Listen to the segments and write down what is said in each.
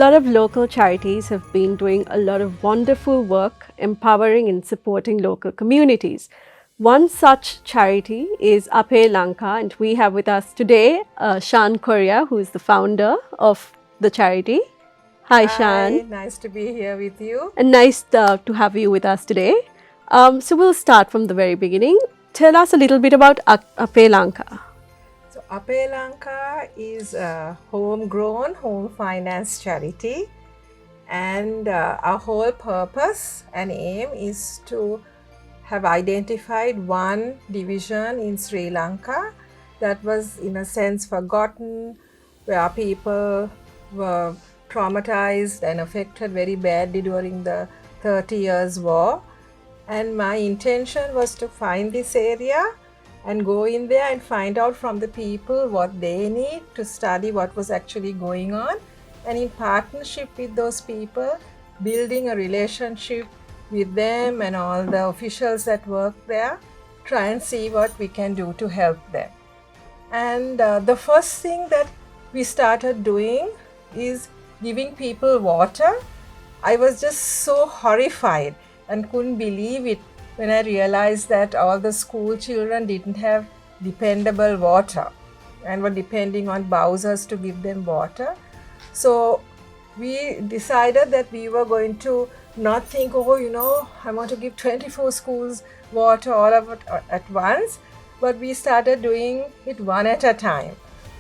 lot of local charities have been doing a lot of wonderful work empowering and supporting local communities. One such charity is Ape Lanka, and we have with us today Shaan Corea, who is the founder of the charity. Hi, Hi, Shaan, nice to be here with you. and nice to have you with us today. So we'll start from the very beginning. Tell us a little bit about Ape Lanka. So, Ape Lanka is a homegrown home finance charity, and our whole purpose and aim is to have identified one division in Sri Lanka that was, in a sense, forgotten, where people were traumatized and affected very badly during the 30 Years' War. And my intention was to find this area and go in there and find out from the people what they need to study what was actually going on, and in partnership with those people, building a relationship with them and all the officials that work there, try and see what we can do to help them. And the first thing that we started doing is giving people water. I was just so horrified and couldn't believe it when I realized that all the school children didn't have dependable water and were depending on Bowsers to give them water. So we decided that we were going to not think, oh, I want to give 24 schools water all of it at once, but we started doing it one at a time.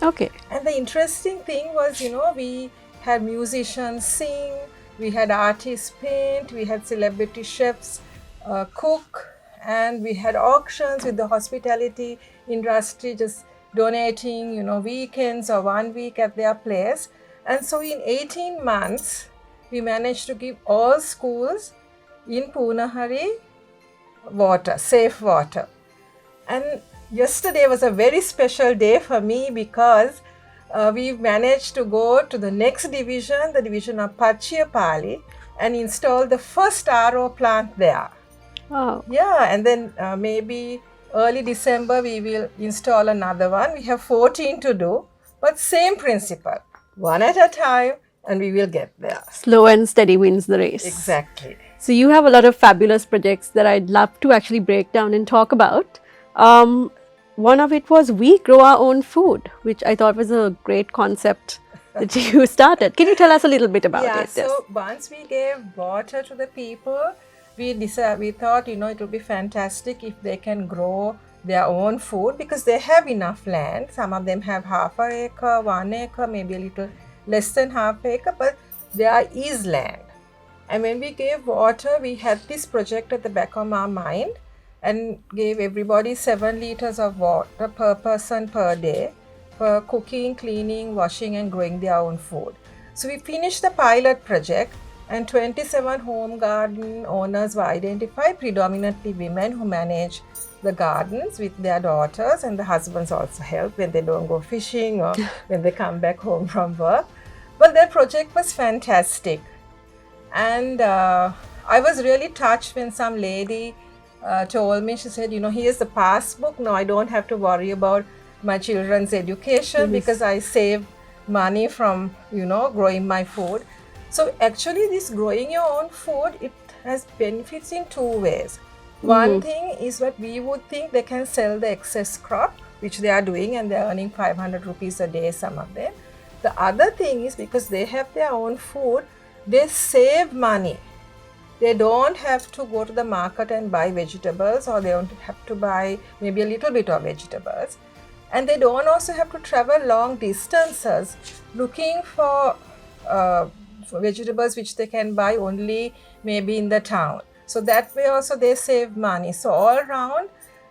Okay. And the interesting thing was, we had musicians sing, we had artists paint, we had celebrity chefs cook, and we had auctions with the hospitality industry just donating, weekends or 1 week at their place. And so in 18 months, we managed to give all schools in Punahari water, safe water. And yesterday was a very special day for me because we managed to go to the next division, the division of Pachiyapali, and install the first RO plant there. Wow. Yeah, and then maybe early December we will install another one. We have 14 to do, but same principle, one at a time, and we will get there. Slow and steady wins the race. Exactly. So you have a lot of fabulous projects that I'd love to actually break down and talk about. One of it was we grow our own food, which I thought was a great concept that you started. Can you tell us a little bit about Yeah, it? so once we gave water to the people, we thought, it would be fantastic if they can grow their own food because they have enough land. Some of them have half an acre, 1 acre, maybe a little less than half acre, but there is land. And when we gave water, we had this project at the back of our mind and gave everybody 7 liters of water per person per day for cooking, cleaning, washing, and growing their own food. So we finished the pilot project, and 27 home garden owners were identified, predominantly women who manage the gardens with their daughters, and the husbands also help when they don't go fishing or when they come back home from work. But that project was fantastic. And I was really touched when some lady told me, she said, here's the passbook. No, I don't have to worry about my children's education because I save money from, growing my food. So actually this growing your own food, it has benefits in two ways. One thing is what we would think, they can sell the excess crop, which they are doing, and they're earning 500 rupees a day, some of them. The other thing is because they have their own food, they save money. They don't have to go to the market and buy vegetables, or they don't have to buy maybe a little bit of vegetables. And they don't also have to travel long distances looking for vegetables which they can buy only maybe in the town. So that way also they save money. So all around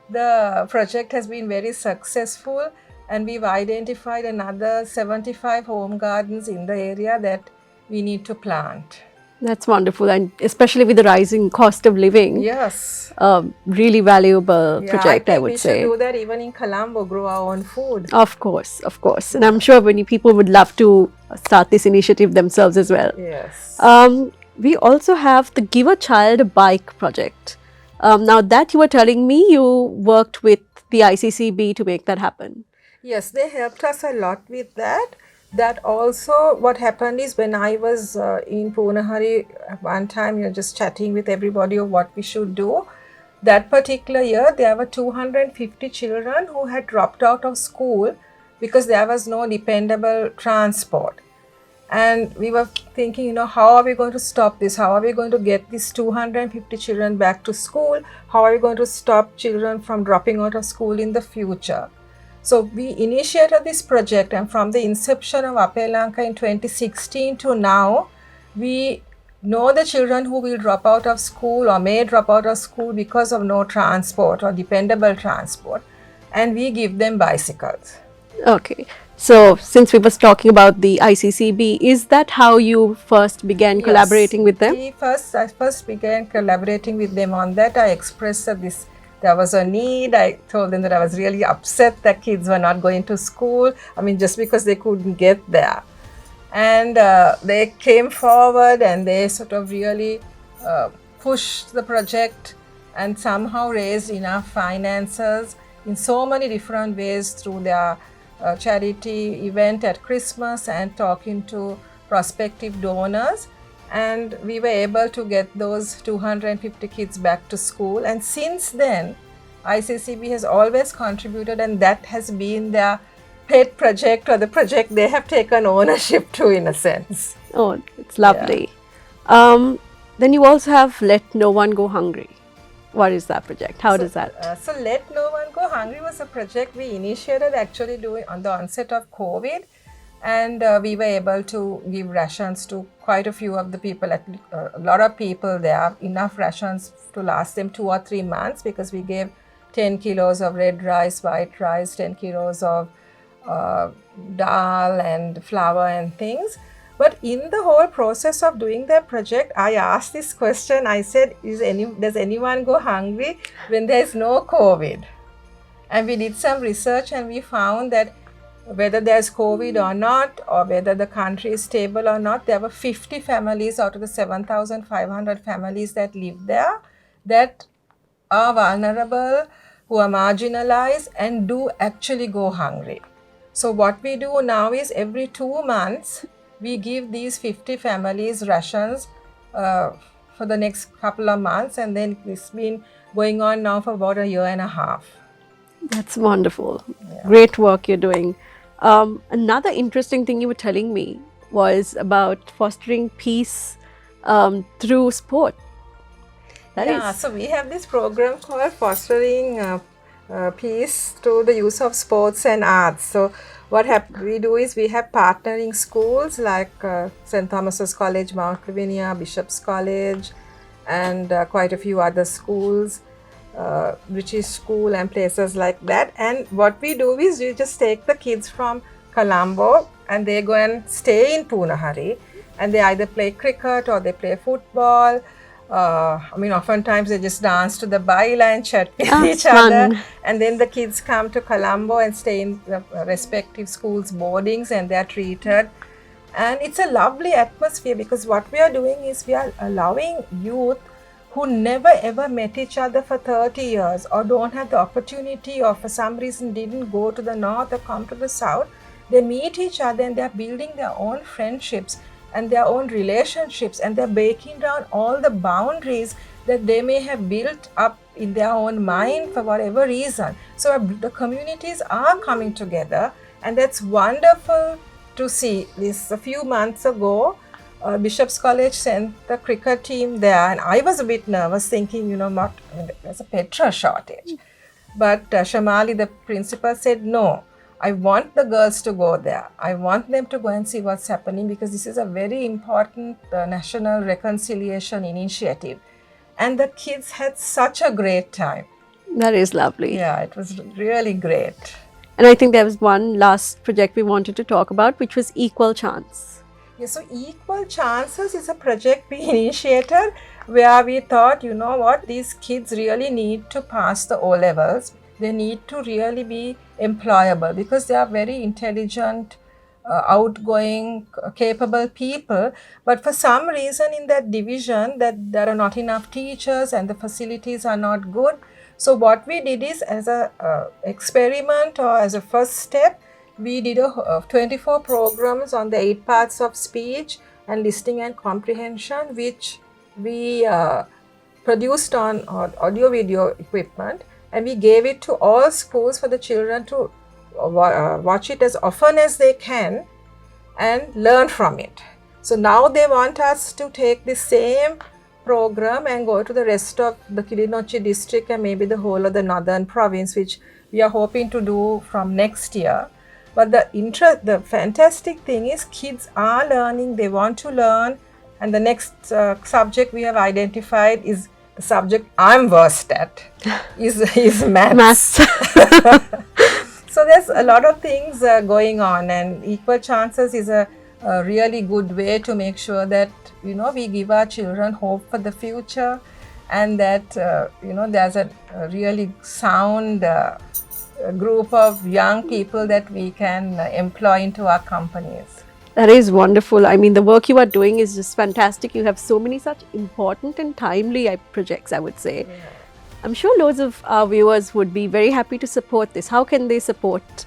the project has been very successful, and we've identified another 75 home gardens in the area that we need to plant. That's wonderful, and especially with the rising cost of living. Yes. Really valuable project, I would say. I think we should do that even in Colombo, grow our own food. Of course, of course. And I'm sure many people would love to start this initiative themselves as well. Yes. We also have the Give a Child a Bike project. Now that you were telling me, you worked with the ICCB to make that happen. Yes, they helped us a lot with that. that also what happened is when I was in Punahari one time, just chatting with everybody of what we should do. That particular year, there were 250 children who had dropped out of school because there was no dependable transport. And we were thinking, how are we going to stop this? How are we going to get these 250 children back to school? How are we going to stop children from dropping out of school in the future? So we initiated this project, and from the inception of Ape Lanka in 2016 to now, we know the children who will drop out of school or may drop out of school because of no transport or dependable transport, and we give them bicycles. Okay. So, since we was talking about the ICCB, is that how you first began collaborating with them? I first began collaborating with them on that. I expressed that there was a need. I told them that I was really upset that kids were not going to school. I mean, just because they couldn't get there. And they came forward and they sort of really pushed the project and somehow raised enough finances in so many different ways through their charity event at Christmas and talking to prospective donors, and we were able to get those 250 kids back to school. And since then, ICCB has always contributed, and that has been their pet project, or the project they have taken ownership to, in a sense. Oh, it's lovely. Then you also have Let No One Go Hungry. What is that project? How does that? So Let No One Go Hungry was a project we initiated actually doing on the onset of COVID, and we were able to give rations to quite a few of the people, a lot of people there, enough rations to last them 2 or 3 months, because we gave 10 kilos of red rice, white rice, 10 kilos of dal and flour and things. But in the whole process of doing that project, I asked this question. I said, does anyone go hungry when there is no COVID? And we did some research and we found that whether there's COVID or not, or whether the country is stable or not, there were 50 families out of the 7,500 families that live there that are vulnerable, who are marginalized and do actually go hungry. So what we do now is every 2 months, we give these 50 families rations for the next couple of months, and then it's been going on now for about 1.5 years. That's wonderful. Yeah. Great work you're doing. Another interesting thing you were telling me was about fostering peace through sport. So we have this program called Fostering Peace through the use of sports and arts. So what we do is we have partnering schools like St. Thomas's College, Mount Lavinia, Bishop's College, and quite a few other schools, British School and places like that. And what we do is we just take the kids from Colombo and they go and stay in Punahari, and they either play cricket or they play football. Oftentimes they just dance to the baila and chat with each other. And then the kids come to Colombo and stay in the respective schools' boardings, and they are treated. And it's a lovely atmosphere, because what we are doing is we are allowing youth who never ever met each other for 30 years or don't have the opportunity, or for some reason didn't go to the north or come to the south, they meet each other and they are building their own friendships and their own relationships, and they're breaking down all the boundaries that they may have built up in their own mind for whatever reason. So the communities are coming together, and that's wonderful to see. This a few months ago, Bishop's College sent the cricket team there, and I was a bit nervous, thinking, there's a petrol shortage. But Shamali, the principal, said, no, I want the girls to go there. I want them to go and see what's happening, because this is a very important national reconciliation initiative. And the kids had such a great time. That is lovely. Yeah, it was really great. And I think there was one last project we wanted to talk about, which was Equal Chance. Yeah, so Equal Chances is a project we initiated where we thought, these kids really need to pass the O-levels. They need to really be employable, because they are very intelligent, outgoing, capable people. But for some reason in that division, that there are not enough teachers and the facilities are not good. So what we did is, as a experiment or as a first step, we did 24 programs on the 8 parts of speech and listening and comprehension, which we produced on audio video equipment, and we gave it to all schools for the children to watch it as often as they can and learn from it. So now they want us to take the same program and go to the rest of the Kilinochchi district and maybe the whole of the northern province, which we are hoping to do from next year. But the fantastic thing is kids are learning, they want to learn, and the next subject we have identified is the subject I'm worst at, is maths. So there's a lot of things going on, and Equal Chances is a really good way to make sure that, you know, we give our children hope for the future, and that, you know, there's a really sound group of young people that we can employ into our companies. That is wonderful. I mean, the work you are doing is just fantastic. You have so many such important and timely projects, I would say. Yeah. I'm sure loads of our viewers would be very happy to support this. How can they support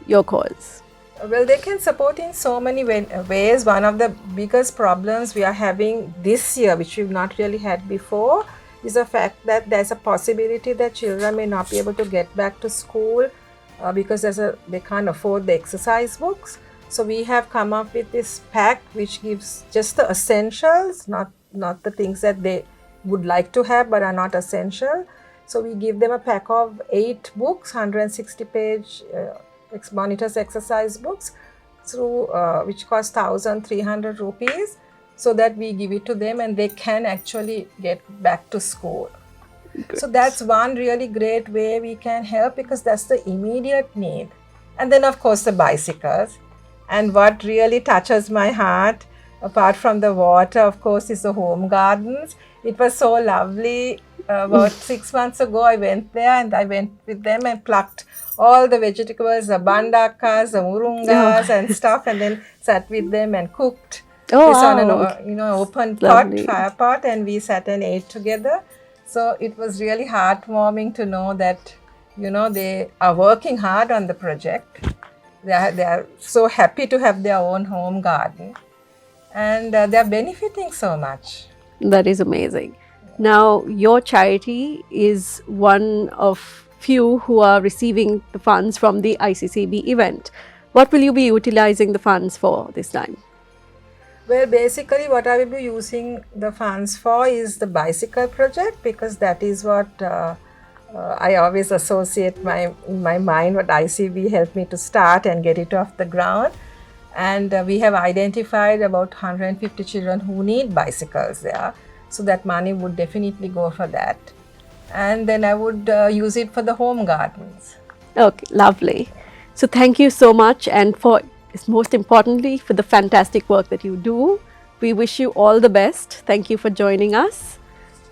your cause? Well, they can support in so many ways. One of the biggest problems we are having this year, which we've not really had before, is the fact that there's a possibility that children may not be able to get back to school because they can't afford the exercise books. So we have come up with this pack which gives just the essentials, not the things that they would like to have but are not essential. So we give them a pack of 8 books, 160-page Monitor's exercise books, which cost 1,300 rupees, so that we give it to them and they can actually get back to school. Good. So that's one really great way we can help, because that's the immediate need. And then of course the bicycles. And what really touches my heart, apart from the water, of course, is the home gardens. It was so lovely. About 6 months ago, I went there and I went with them and plucked all the vegetables, the bandakas, the murungas and stuff, and then sat with them and cooked on an open fire pot, and we sat and ate together. So it was really heartwarming to know that, you know, they are working hard on the project. They are so happy to have their own home garden, and they are benefiting so much. That is amazing. Now, your charity is one of few who are receiving the funds from the ICCB event. What will you be utilizing the funds for this time? Well, basically what I will be using the funds for is the bicycle project, because that is what I always associate in my mind what ICB helped me to start and get it off the ground. And we have identified about 150 children who need bicycles there. So that money would definitely go for that. And then I would use it for the home gardens. Okay, lovely. So thank you so much, and most importantly, for the fantastic work that you do. We wish you all the best. Thank you for joining us.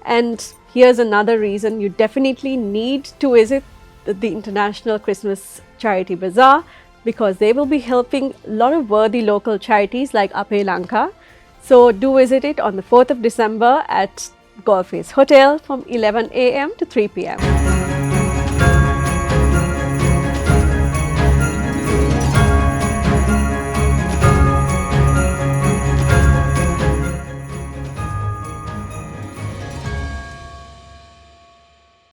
And here's another reason you definitely need to visit the International Christmas Charity Bazaar, because they will be helping a lot of worthy local charities like Ape Lanka. So do visit it on the 4th of December at Golf Face Hotel from 11 a.m. to 3 p.m.